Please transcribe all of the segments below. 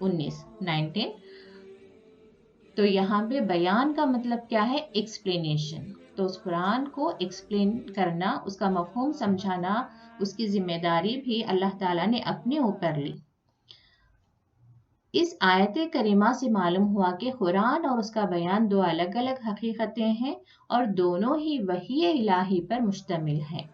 19। تو یہاں پہ بیان کا مطلب کیا ہے؟ ایکسپلینیشن. تو اس قرآن کو ایکسپلین کرنا، اس کا مفہوم سمجھانا، اس کی ذمہ داری بھی اللہ تعالیٰ نے اپنے اوپر لی. اس آیت کریمہ سے معلوم ہوا کہ قرآن اور اس کا بیان دو الگ الگ حقیقتیں ہیں اور دونوں ہی وحی الہی پر مشتمل ہیں.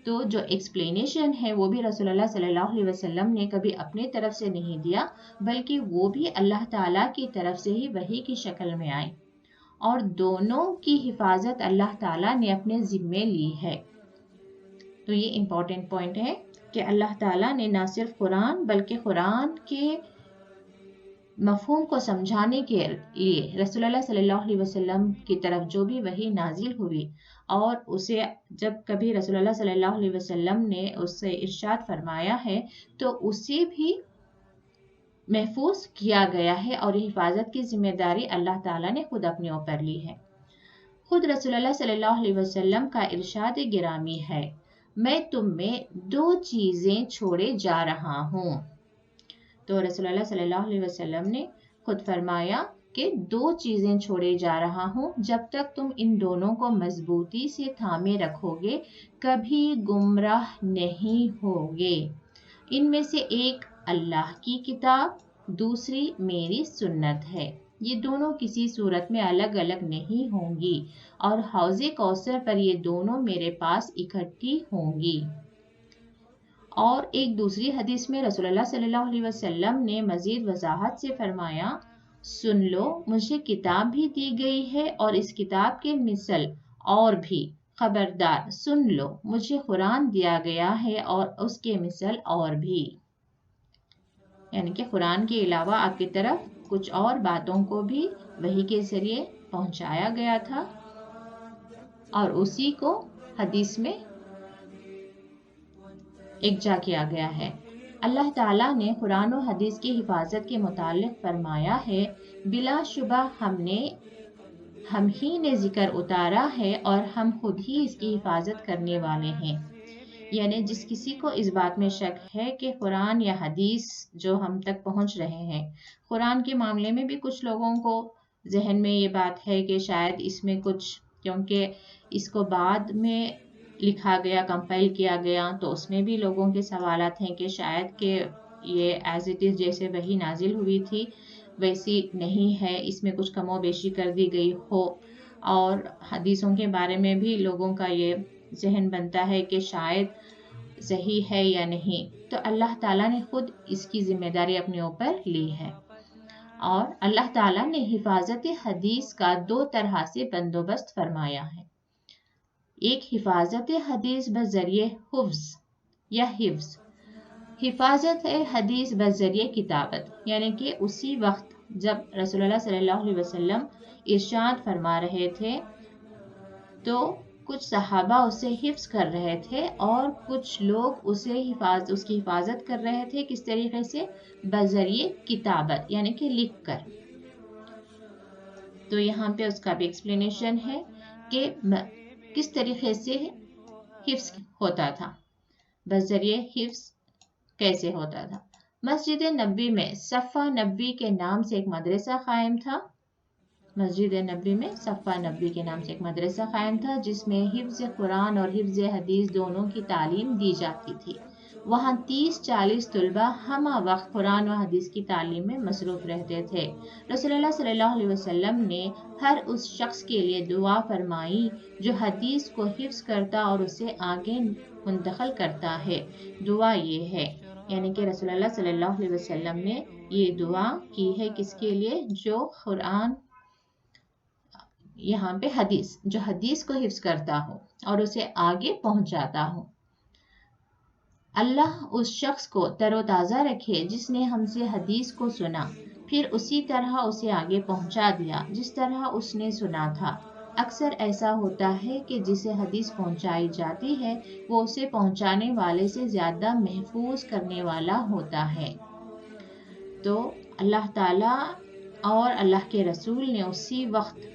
تو جو ایکسپلینیشن ہے وہ بھی رسول اللہ صلی اللہ علیہ وسلم نے کبھی اپنے طرف سے نہیں دیا، بلکہ وہ بھی اللہ تعالیٰ کی طرف سے ہی وحی کی شکل میں آئی، اور دونوں کی حفاظت اللہ تعالیٰ نے اپنے ذمے لی ہے. تو یہ امپورٹنٹ پوائنٹ ہے کہ اللہ تعالیٰ نے نہ صرف قرآن بلکہ قرآن کے مفہوم کو سمجھانے کے لیے رسول اللہ صلی اللہ علیہ وسلم کی طرف جو بھی وحی نازل ہوئی، اور اسے جب کبھی رسول اللہ صلی اللہ علیہ وسلم نے اس سے ارشاد فرمایا ہے تو اسے بھی محفوظ کیا گیا ہے، اور یہ حفاظت کی ذمہ داری اللہ تعالیٰ نے خود اپنے اوپر لی ہے. خود رسول اللہ صلی اللہ علیہ وسلم کا ارشاد گرامی ہے، میں تم میں دو چیزیں چھوڑے جا رہا ہوں. تو رسول اللہ صلی اللہ علیہ وسلم نے خود فرمایا کہ دو چیزیں چھوڑے جا رہا ہوں، جب تک تم ان دونوں کو مضبوطی سے تھامے رکھو گے کبھی گمراہ نہیں ہوگے. ان میں سے ایک اللہ کی کتاب، دوسری میری سنت ہے. یہ دونوں کسی صورت میں الگ الگ نہیں ہوں گی، اور حوض کوثر پر یہ دونوں میرے پاس اکٹھی ہوں گی. اور ایک دوسری حدیث میں رسول اللہ صلی اللہ علیہ وسلم نے مزید وضاحت سے فرمایا، سن لو، مجھے کتاب بھی دی گئی ہے اور اس کتاب کے مثل اور بھی. خبردار سن لو، مجھے قرآن دیا گیا ہے اور اس کے مثل اور بھی. یعنی کہ قرآن کے علاوہ آپ کی طرف کچھ اور باتوں کو بھی وحی کے ذریعے پہنچایا گیا تھا، اور اسی کو حدیث میں اکجا کیا گیا ہے. اللہ تعالیٰ نے قرآن و حدیث کی حفاظت کے متعلق فرمایا ہے، بلا شبہ ہم ہی نے ذکر اتارا ہے اور ہم خود ہی اس کی حفاظت کرنے والے ہیں. یعنی جس کسی کو اس بات میں شک ہے کہ قرآن یا حدیث جو ہم تک پہنچ رہے ہیں، قرآن کے معاملے میں بھی کچھ لوگوں کو ذہن میں یہ بات ہے کہ شاید اس میں کچھ، کیونکہ اس کو بعد میں لکھا گیا، کمپائل کیا گیا، تو اس میں بھی لوگوں کے سوالات ہیں کہ شاید کہ یہ ایز اٹ از جیسے وحی نازل ہوئی تھی ویسی نہیں ہے، اس میں کچھ کم و بیشی کر دی گئی ہو. اور حدیثوں کے بارے میں بھی لوگوں کا یہ ذہن بنتا ہے کہ شاید صحیح ہے یا نہیں. تو اللہ تعالیٰ نے خود اس کی ذمہ داری اپنے اوپر لی ہے، اور اللہ تعالیٰ نے حفاظت حدیث کا دو طرح سے بندوبست فرمایا ہے. ایک حفاظت حدیث بذریعہ حفظ یا حفظ. حفاظت حدیث بذریعہ کتابت، یعنی کہ اسی وقت جب رسول اللہ صلی اللہ علیہ وسلم ارشاد فرما رہے تھے تو کچھ صحابہ اسے حفظ کر رہے تھے، اور کچھ لوگ اس کی حفاظت کر رہے تھے. کس طریقے سے؟ بذریعہ کتابت، یعنی کہ لکھ کر. تو یہاں پہ اس کا بھی ایکسپلینیشن ہے کہ کس طریقے سے حفظ ہوتا تھا، بذریعہ حفظ کیسے ہوتا تھا. مسجد نبوی میں صفہ نبوی کے نام سے ایک مدرسہ قائم تھا. مسجد نبوی میں صفہ نبوی کے نام سے ایک مدرسہ قائم تھا جس میں حفظ قرآن اور حفظ حدیث دونوں کی تعلیم دی جاتی تھی. وہاں 30-40 طلبہ ہمہ وقت قرآن و حدیث کی تعلیم میں مصروف رہتے تھے. رسول اللہ صلی اللہ علیہ وسلم نے ہر اس شخص کے لیے دعا فرمائی جو حدیث کو حفظ کرتا اور اسے آگے منتقل کرتا ہے. دعا یہ ہے، یعنی کہ رسول اللہ صلی اللہ علیہ وسلم نے یہ دعا کی ہے کس کے لیے؟ جو قرآن، یہاں پہ حدیث، جو حدیث کو حفظ کرتا ہو اور اسے آگے پہنچاتا ہو. اللہ اس شخص کو تر و تازہ رکھے جس نے ہم سے حدیث کو سنا، پھر اسی طرح اسے آگے پہنچا دیا جس طرح اس نے سنا تھا. اکثر ایسا ہوتا ہے کہ جسے حدیث پہنچائی جاتی ہے وہ اسے پہنچانے والے سے زیادہ محفوظ کرنے والا ہوتا ہے. تو اللہ تعالیٰ اور اللہ کے رسول نے اسی وقت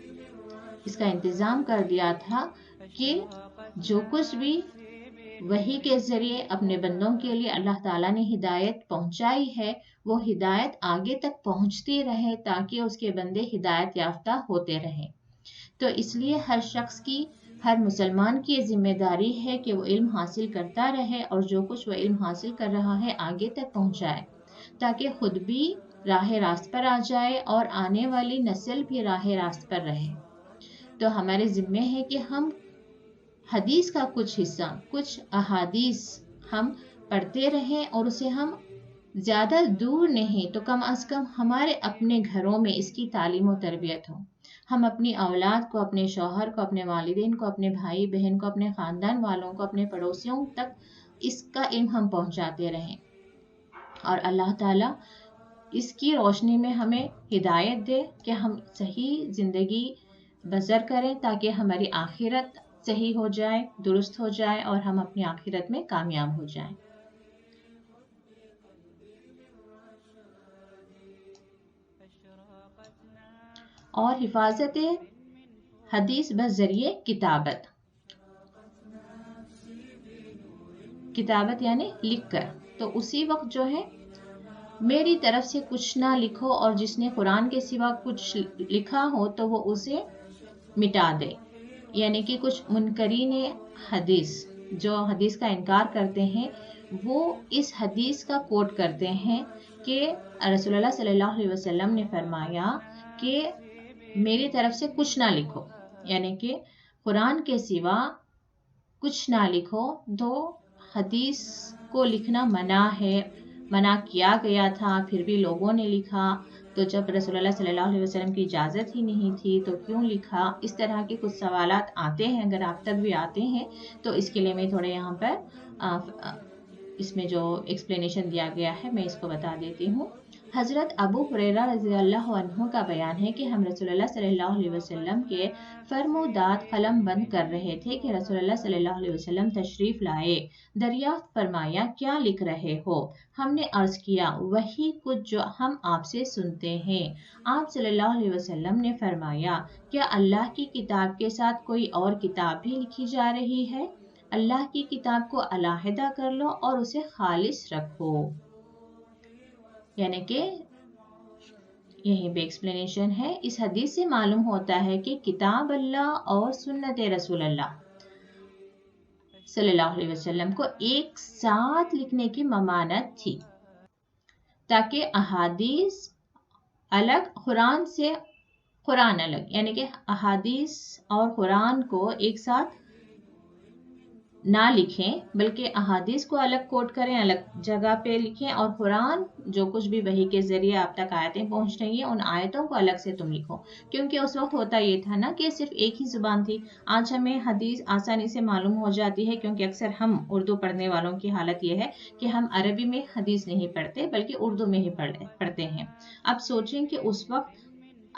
اس کا انتظام کر دیا تھا کہ جو کچھ بھی وحی کے ذریعے اپنے بندوں کے لیے اللہ تعالیٰ نے ہدایت پہنچائی ہے، وہ ہدایت آگے تک پہنچتی رہے تاکہ اس کے بندے ہدایت یافتہ ہوتے رہیں۔ تو اس لیے ہر شخص کی، ہر مسلمان کی ذمہ داری ہے کہ وہ علم حاصل کرتا رہے اور جو کچھ وہ علم حاصل کر رہا ہے آگے تک پہنچائے، تاکہ خود بھی راہ راست پر آ جائے اور آنے والی نسل بھی راہ راست پر رہے۔ تو ہمارے ذمہ ہے کہ ہم حدیث کا کچھ حصہ، کچھ احادیث ہم پڑھتے رہیں اور اسے ہم زیادہ دور نہیں تو کم از کم ہمارے اپنے گھروں میں اس کی تعلیم و تربیت ہو۔ ہم اپنی اولاد کو، اپنے شوہر کو، اپنے والدین کو، اپنے بھائی بہن کو، اپنے خاندان والوں کو، اپنے پڑوسیوں تک اس کا علم ہم پہنچاتے رہیں، اور اللہ تعالیٰ اس کی روشنی میں ہمیں ہدایت دے کہ ہم صحیح زندگی بسر کریں تاکہ ہماری آخرت صحیح ہو جائے، درست ہو جائے اور ہم اپنی آخرت میں کامیاب ہو جائیں۔ اور حفاظت حدیث بذریعے کتابت، کتابت یعنی لکھ کر، تو اسی وقت جو ہے میری طرف سے کچھ نہ لکھو، اور جس نے قرآن کے سوا کچھ لکھا ہو تو وہ اسے مٹا دے۔ یعنی کہ کچھ منکرین حدیث جو حدیث کا انکار کرتے ہیں وہ اس حدیث کا کوٹ کرتے ہیں کہ رسول اللہ صلی اللہ علیہ وسلم نے فرمایا کہ میری طرف سے کچھ نہ لکھو، یعنی کہ قرآن کے سوا کچھ نہ لکھو۔ تو حدیث کو لکھنا منع ہے، منع کیا گیا تھا، پھر بھی لوگوں نے لکھا، تو جب رسول اللہ صلی اللہ علیہ وسلم کی اجازت ہی نہیں تھی تو کیوں لکھا؟ اس طرح کے کچھ سوالات آتے ہیں، اگر آپ تک بھی آتے ہیں تو اس کے لیے میں تھوڑے یہاں پر اس میں جو ایکسپلینیشن دیا گیا ہے میں اس کو بتا دیتی ہوں۔ حضرت ابو ہریرہ رضی اللہ عنہ کا بیان ہے کہ ہم رسول اللہ صلی اللہ علیہ وسلم کے فرمودات قلم بند کر رہے تھے کہ رسول اللہ صلی اللہ علیہ وسلم تشریف لائے۔ دریافت فرمایا کیا لکھ رہے ہو؟ ہم نے عرض کیا وہی کچھ جو ہم آپ سے سنتے ہیں۔ آپ صلی اللہ علیہ وسلم نے فرمایا کیا اللہ کی کتاب کے ساتھ کوئی اور کتاب بھی لکھی جا رہی ہے؟ اللہ کی کتاب کو علیحدہ کر لو اور اسے خالص رکھو۔ یعنی کہ یہیں پہ ایکسپلینیشن ہے۔ اس حدیث سے معلوم ہوتا ہے کہ کتاب اللہ اور سنت رسول اللہ صلی اللہ علیہ وسلم کو ایک ساتھ لکھنے کی ممانعت تھی، تاکہ احادیث الگ، قرآن سے قرآن الگ، یعنی کہ احادیث اور قرآن کو ایک ساتھ نہ لکھیں بلکہ احادیث کو الگ کوٹ کریں، الگ جگہ پہ لکھیں، اور قرآن جو کچھ بھی وحی کے ذریعے آپ تک آیتیں پہنچ رہی ہیں ان آیتوں کو الگ سے تم لکھو۔ کیونکہ اس وقت ہوتا یہ تھا نا کہ صرف ایک ہی زبان تھی۔ آج ہمیں حدیث آسانی سے معلوم ہو جاتی ہے کیونکہ اکثر ہم اردو پڑھنے والوں کی حالت یہ ہے کہ ہم عربی میں حدیث نہیں پڑھتے بلکہ اردو میں ہی پڑھتے ہیں۔ اب سوچیں کہ اس وقت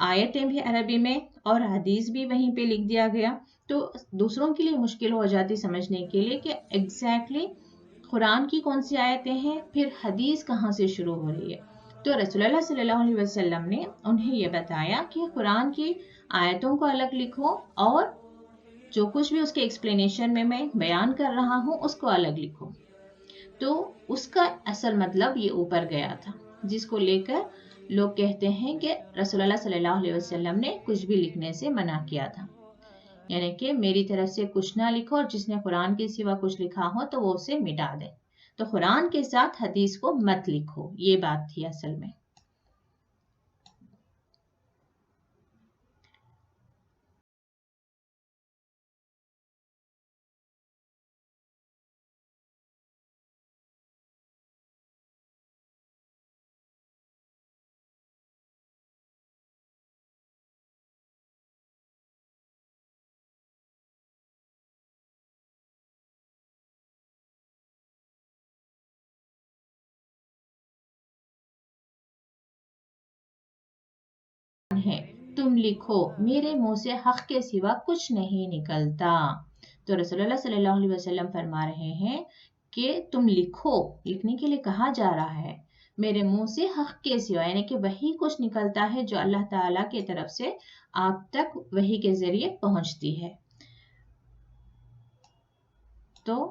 آیتیں بھی عربی میں اور حدیث بھی وہیں پہ لکھ دیا گیا، تو دوسروں کے لیے مشکل ہو جاتی سمجھنے کے لیے کہ ایگزیکٹلی قرآن کی کون سی آیتیں ہیں، پھر حدیث کہاں سے شروع ہو رہی ہے۔ تو رسول اللہ صلی اللہ علیہ وسلم نے انہیں یہ بتایا کہ قرآن کی آیتوں کو الگ لکھو اور جو کچھ بھی اس کے ایکسپلینیشن میں بیان کر رہا ہوں اس کو الگ لکھو۔ تو اس کا اصل مطلب یہ اوپر گیا تھا، جس کو لے کر لوگ کہتے ہیں کہ رسول اللہ صلی اللہ علیہ وسلم نے کچھ بھی لکھنے سے منع کیا تھا، یعنی کہ میری طرف سے کچھ نہ لکھو، اور جس نے قرآن کے سوا کچھ لکھا ہو تو وہ اسے مٹا دے۔ تو قرآن کے ساتھ حدیث کو مت لکھو، یہ بات تھی اصل میں۔ تم لکھو، میرے منہ سے حق کے سوا کچھ نہیں نکلتا۔ تو رسول اللہ صلی اللہ علیہ وسلم فرما رہے ہیں کہ تم لکھو، لکھنے کے لیے کہا جا رہا ہے، میرے منہ سے حق کے سوا، یعنی کہ وہی کچھ نکلتا ہے جو اللہ تعالیٰ کی طرف سے آپ تک وحی کے ذریعے پہنچتی ہے۔ تو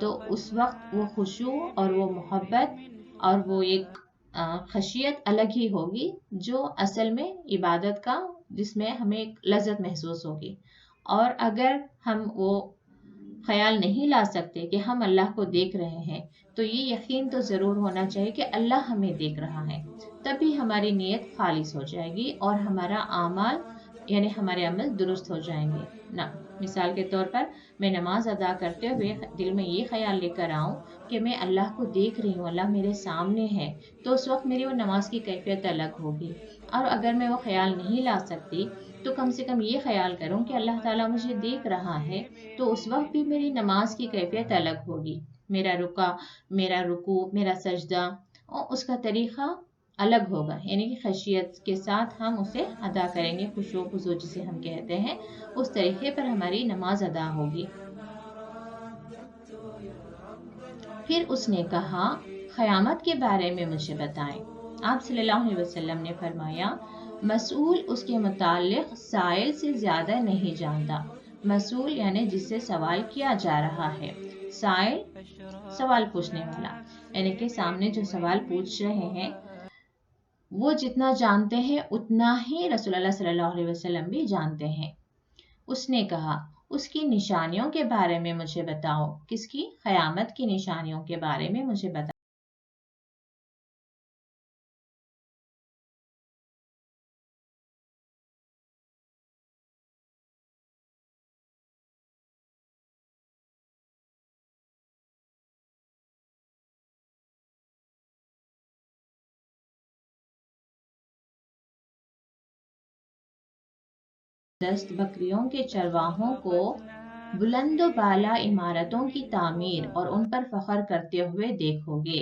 تو اس وقت وہ خشوع اور وہ محبت اور وہ ایک خشیت الگ ہی ہوگی جو اصل میں عبادت کا، جس میں ہمیں ایک لذت محسوس ہوگی. اور اگر ہم وہ خیال نہیں لا سکتے کہ ہم اللہ کو دیکھ رہے ہیں، تو یہ یقین تو ضرور ہونا چاہیے کہ اللہ ہمیں دیکھ رہا ہے. تبھی ہماری نیت خالص ہو جائے گی اور ہمارا اعمال یعنی ہمارے عمل درست ہو جائیں گے. مثال کے طور پر میں نماز ادا کرتے ہوئے دل میں یہ خیال لے کر آؤں کہ میں اللہ کو دیکھ رہی ہوں، اللہ میرے سامنے ہے، تو اس وقت میری وہ نماز کی کیفیت الگ ہوگی. اور اگر میں وہ خیال نہیں لا سکتی تو کم سے کم یہ خیال کروں کہ اللہ تعالیٰ مجھے دیکھ رہا ہے، تو اس وقت بھی میری نماز کی کیفیت الگ ہوگی. میرا رکوع، میرا سجدہ اور اس کا طریقہ الگ ہوگا، یعنی کہ خشیت کے ساتھ ہم اسے ادا کریں گے، خشوع خضوع جسے ہم کہتے ہیں، اس طریقے پر ہماری نماز ادا ہوگی. پھر اس نے کہا قیامت کے بارے میں مجھے بتائیں. آپ صلی اللہ علیہ وسلم نے فرمایا مسئول اس کے متعلق سائل سے زیادہ نہیں جانتا. مسئول یعنی جس سے سوال کیا جا رہا ہے، سائل سوال پوچھنے والا، یعنی کہ سامنے جو سوال پوچھ رہے ہیں وہ جتنا جانتے ہیں اتنا ہی رسول اللہ صلی اللہ علیہ وسلم بھی جانتے ہیں. اس نے کہا اس کی نشانیوں کے بارے میں مجھے بتاؤ. کس کی؟ قیامت کی نشانیوں کے بارے میں مجھے بتاؤ. دست بکریوں کے چرواہوں کو بلند و بالا عمارتوں کی تعمیر اور ان پر فخر کرتے ہوئے دیکھو گے.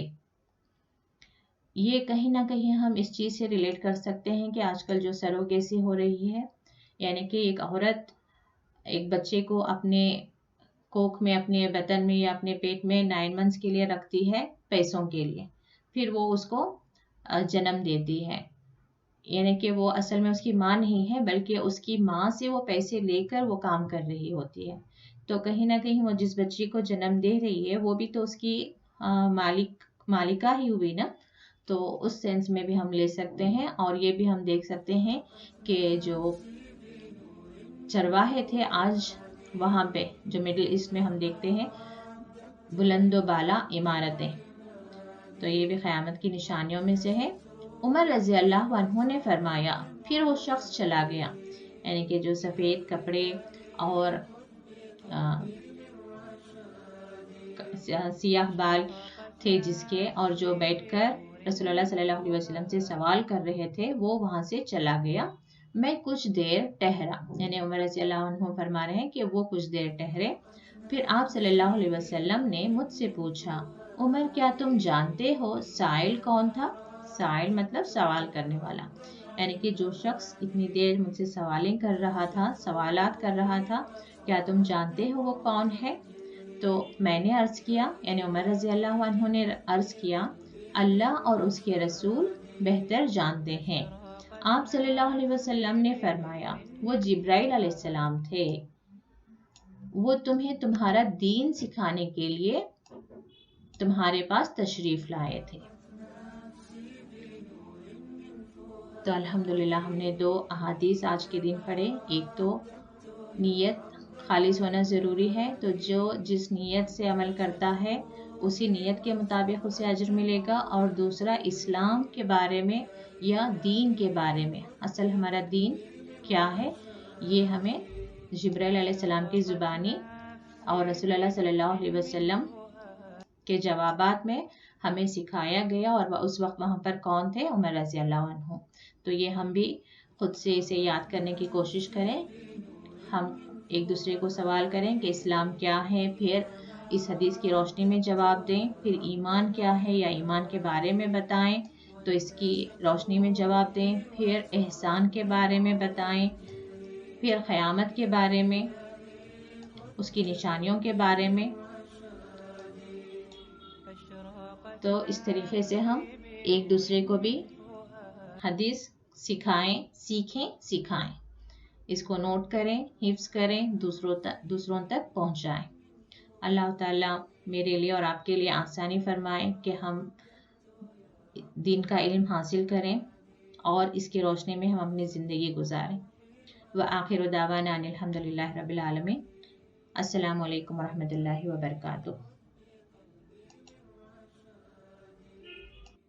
یہ کہیں نہ کہیں ہم اس چیز سے ریلیٹ کر سکتے ہیں کہ آج کل جو سروگیسی ہو رہی ہے، یعنی کہ ایک عورت ایک بچے کو اپنے کوکھ میں، اپنے بطن میں یا اپنے پیٹ میں 9 منتھس کے لیے رکھتی ہے پیسوں کے لیے، پھر وہ اس کو جنم دیتی ہے. یعنی کہ وہ اصل میں اس کی ماں نہیں ہے، بلکہ اس کی ماں سے وہ پیسے لے کر وہ کام کر رہی ہوتی ہے. تو کہیں نہ کہیں وہ جس بچی کو جنم دے رہی ہے وہ بھی تو اس کی مالکہ ہی ہوئی نا. تو اس سینس میں بھی ہم لے سکتے ہیں. اور یہ بھی ہم دیکھ سکتے ہیں کہ جو چرواہے تھے آج وہاں پہ جو مڈل ایسٹ میں ہم دیکھتے ہیں بلند و بالا عمارتیں، تو یہ بھی قیامت کی نشانیوں میں سے ہے. عمر رضی اللہ عنہ نے فرمایا پھر وہ شخص چلا گیا، یعنی کہ جو سفید کپڑے اور سیاہ بال تھے جس کے، اور جو بیٹھ کر رسول اللہ صلی اللہ علیہ وسلم سے سوال کر رہے تھے، وہ وہاں سے چلا گیا. میں کچھ دیر ٹہرا، یعنی عمر رضی اللہ عنہ فرما رہے ہیں کہ وہ کچھ دیر ٹہرے. پھر آپ صلی اللہ علیہ وسلم نے مجھ سے پوچھا عمر کیا تم جانتے ہو سائل کون تھا؟ سائل مطلب سوال کرنے والا، یعنی کہ جو شخص اتنی دیر مجھ سے سوالات کر رہا تھا، کیا تم جانتے ہو وہ کون ہے؟ تو میں نے عرض کیا، یعنی عمر رضی اللہ عنہ نے عرض کیا اللہ اور اس کے رسول بہتر جانتے ہیں. آپ صلی اللہ علیہ وسلم نے فرمایا وہ جبرائیل علیہ السلام تھے، وہ تمہیں تمہارا دین سکھانے کے لیے تمہارے پاس تشریف لائے تھے. تو الحمدللہ ہم نے 2 احادیث آج کے دن پڑھے. ایک تو نیت خالص ہونا ضروری ہے، تو جو جس نیت سے عمل کرتا ہے اسی نیت کے مطابق اسے اجر ملے گا. اور دوسرا اسلام کے بارے میں یا دین کے بارے میں، اصل ہمارا دین کیا ہے، یہ ہمیں جبرائیل علیہ السلام کی زبانی اور رسول اللہ صلی اللہ علیہ وسلم کے جوابات میں ہمیں سکھایا گیا. اور اس وقت وہاں پر کون تھے؟ عمر رضی اللہ عنہ. تو یہ ہم بھی خود سے اسے یاد کرنے کی کوشش کریں. ہم ایک دوسرے کو سوال کریں کہ اسلام کیا ہے، پھر اس حدیث کی روشنی میں جواب دیں. پھر ایمان کیا ہے یا ایمان کے بارے میں بتائیں تو اس کی روشنی میں جواب دیں. پھر احسان کے بارے میں بتائیں. پھر قیامت کے بارے میں، اس کی نشانیوں کے بارے میں. تو اس طریقے سے ہم ایک دوسرے کو بھی حدیث سکھائیں. اس کو نوٹ کریں، حفظ کریں، دوسروں تک پہنچائیں. اللہ تعالیٰ میرے لیے اور آپ کے لیے آسانی فرمائے کہ ہم دین کا علم حاصل کریں اور اس کی روشنی میں ہم اپنی زندگی گزاریں. وآخر دعوانا ان الحمد للہ رب العالمین. السلام علیکم ورحمۃ اللہ وبرکاتہ.